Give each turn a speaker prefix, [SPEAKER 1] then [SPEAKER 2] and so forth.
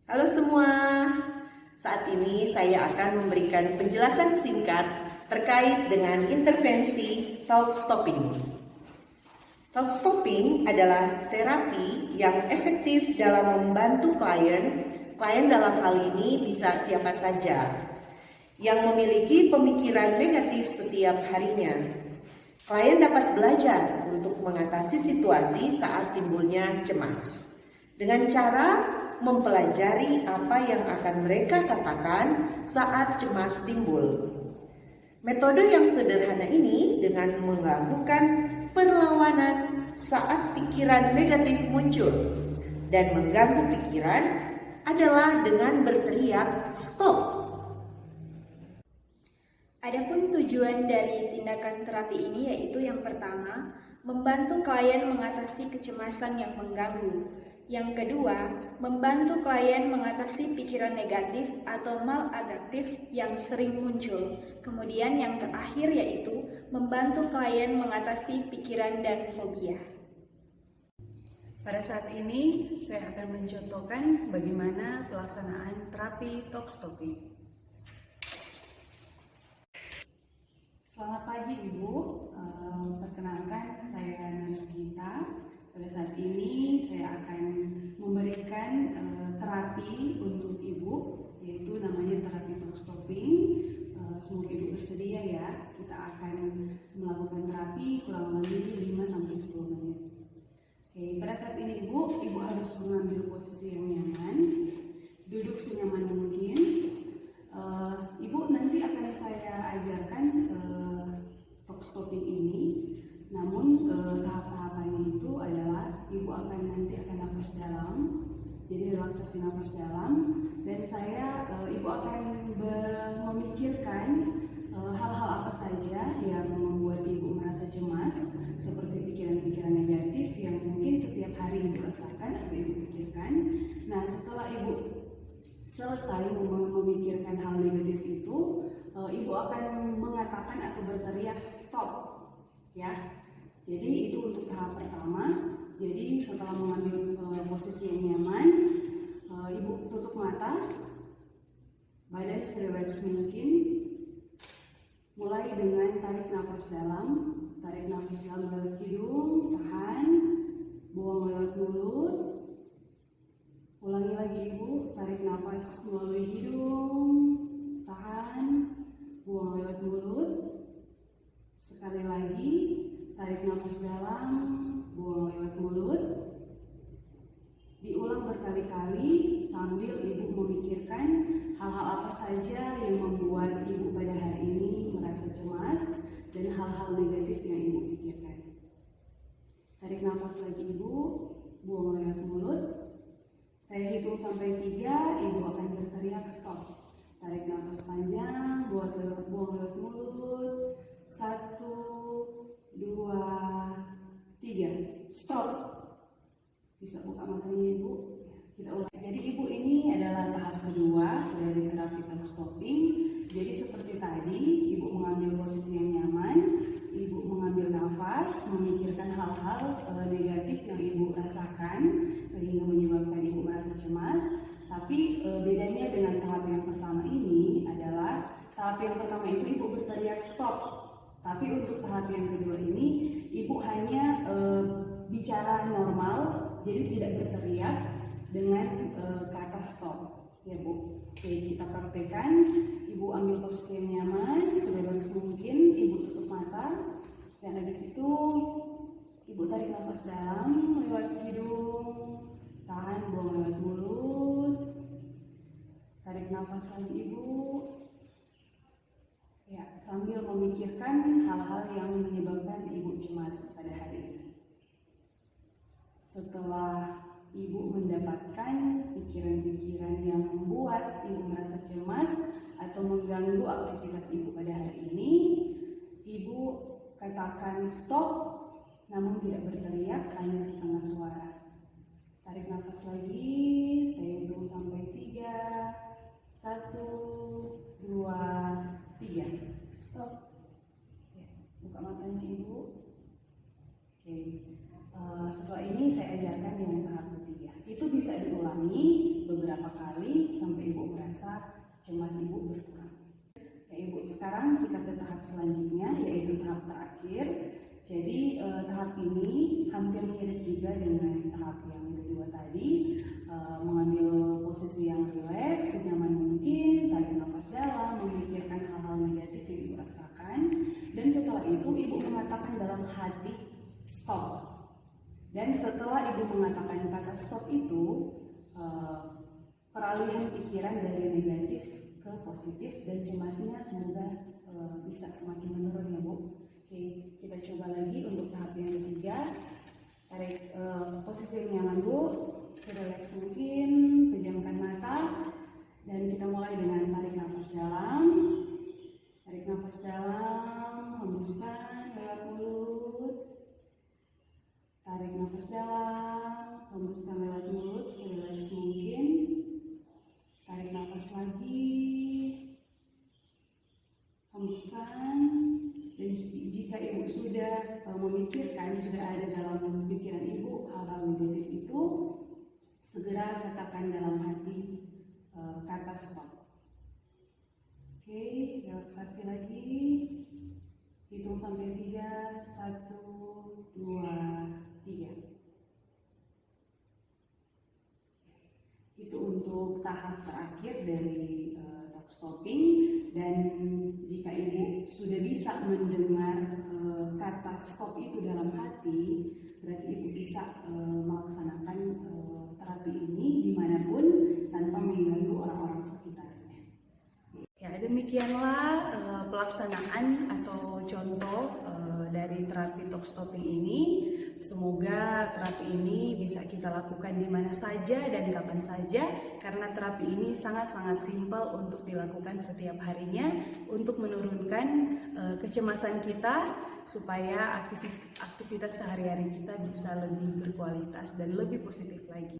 [SPEAKER 1] Halo semua, saat ini saya akan memberikan penjelasan singkat terkait dengan intervensi talk stopping. Talk stopping adalah terapi yang efektif dalam membantu klien dalam hal ini bisa siapa saja, yang memiliki pemikiran negatif setiap harinya. Klien dapat belajar untuk mengatasi situasi saat timbulnya cemas dengan cara mempelajari apa yang akan mereka katakan saat cemas timbul. Metode yang sederhana ini dengan melakukan perlawanan saat pikiran negatif muncul dan mengganggu pikiran adalah dengan berteriak stop.
[SPEAKER 2] Adapun tujuan dari tindakan terapi ini yaitu yang pertama, membantu klien mengatasi kecemasan yang mengganggu. Yang kedua, membantu klien mengatasi pikiran negatif atau maladaptif yang sering muncul. Kemudian yang terakhir yaitu membantu klien mengatasi pikiran dan fobia.
[SPEAKER 3] Pada saat ini, saya akan mencontohkan bagaimana pelaksanaan terapi talk stopping. Selamat pagi Ibu, perkenalkan saya Nurse Gita. Pada saat ini saya akan memberikan terapi untuk Ibu, yaitu namanya terapi talk stopping. Semoga Ibu bersedia ya, kita akan melakukan terapi kurang lebih 5-10 menit. Oke, pada saat ini Ibu harus mengambil posisi yang nyaman, duduk senyaman mungkin. Ibu nanti akan saya ajarkan talk stopping ini, namun tahap-tahapannya itu adalah Ibu nanti akan nafas dalam, jadi relaksasi nafas dalam, dan Ibu akan memikirkan hal-hal apa saja yang membuat Ibu merasa cemas, seperti pikiran-pikiran negatif yang mungkin setiap hari Ibu rasakan atau Ibu pikirkan. Nah, setelah Ibu selesai memikirkan hal negatif itu, Ibu akan mengatakan atau berteriak stop, ya. Jadi itu untuk tahap pertama. Jadi setelah mengambil posisi yang nyaman, Ibu tutup mata, badan serileks mungkin. Mulai dengan tarik nafas dalam lewat hidung, tahan, buang lewat mulut. Ulangi lagi Ibu, tarik nafas melalui hidung, tahan, buang lewat mulut. Sekali lagi, tarik nafas dalam, buang lewat mulut. Diulang berkali-kali sambil Ibu memikirkan hal-hal apa saja yang membuat Ibu pada hari ini merasa cemas dan hal-hal negatif yang Ibu pikirkan. Tarik nafas lagi Ibu, buang lewat mulut. Saya hitung sampai 3, Ibu akan berteriak stop. Tarik nafas panjang, buang lewat mulut. 1, 2, 3, stop. Bisa buka matanya Ibu. Kita ulang. Jadi Ibu ini adalah tahap kedua dari terapi talk stopping. Jadi seperti tadi, Ibu mengambil posisi yang nyaman, Ibu mengambil nafas, memikirkan hal-hal negatif yang Ibu rasakan sehingga menyebabkan Ibu merasa cemas. Tapi bedanya dengan tahap yang pertama ini adalah tahap yang pertama itu Ibu berteriak stop. Tapi untuk tahap yang kedua ini Ibu hanya bicara normal, jadi tidak berteriak dengan kata stop, ya Bu. Oke, kita praktekkan. Ibu ambil posisi yang nyaman, sebebas mungkin. Ibu tutup mata, dan habis itu Ibu tarik nafas dalam lewat hidung, tahan, buang lewat mulut. Tarik nafas lagi Ibu, ya, sambil memikirkan hal-hal yang menyebabkan Ibu cemas pada hari ini. Setelah Ibu mendapatkan pikiran-pikiran yang membuat Ibu merasa cemas atau mengganggu aktivitas Ibu pada hari ini, Ibu katakan stop, namun tidak berteriak, hanya setengah suara. Tarik nafas lagi, saya hitung sampai 3, 1, 2, 3, stop. Ya, buka matanya Ibu. Oke. Setelah ini saya ajarkan yang tahap ketiga. Itu bisa diulangi beberapa beberapa kali sampai Ibu merasa cemas Ibu berkurang. Ya Ibu, sekarang kita ke tahap selanjutnya, yaitu tahap terakhir. Jadi tahap ini hampir mirip juga dengan tahap yang kedua tadi, mengambil posisi yang rileks, senyaman mungkin, tarik nafas dalam, memikirkan hal-hal negatif yang Ibu rasakan, dan setelah itu Ibu mengatakan dalam hati stop. Dan setelah Ibu mengatakan kata stop itu, peralihan pikiran dari negatif ke positif dan cemasnya semoga bisa semakin menurun ya Bu. Oke, kita coba lagi untuk tahap yang ketiga. Tarik posisi yang nyaman Bu, serelaks mungkin, pejamkan mata, dan kita mulai dengan tarik nafas dalam. Tarik nafas dalam, hembuskan lewat mulut. Tarik nafas dalam, hembuskan lewat mulut, serelaks mungkin. Tarik nafas lagi, hembuskan. Dan jika Ibu sudah memikirkan, sudah ada dalam pikiran Ibu hal-hal negatif itu, segera katakan dalam hati kata stop. Oke, relaksasi lagi. Hitung sampai 3, 1, 2, 3. Itu untuk tahap terakhir dari talk stopping. Dan jika Ibu sudah bisa mendengar kata stop itu dalam hati, berarti Ibu bisa melaksanakan terapi ini dimanapun tanpa mengganggu orang-orang sekitarnya. Ya, demikianlah pelaksanaan atau contoh dari terapi talk stopping ini. Semoga terapi ini bisa kita lakukan di mana saja dan kapan saja, karena terapi ini sangat-sangat simpel untuk dilakukan setiap harinya untuk menurunkan kecemasan kita supaya aktivitas sehari-hari kita bisa lebih berkualitas dan lebih positif lagi.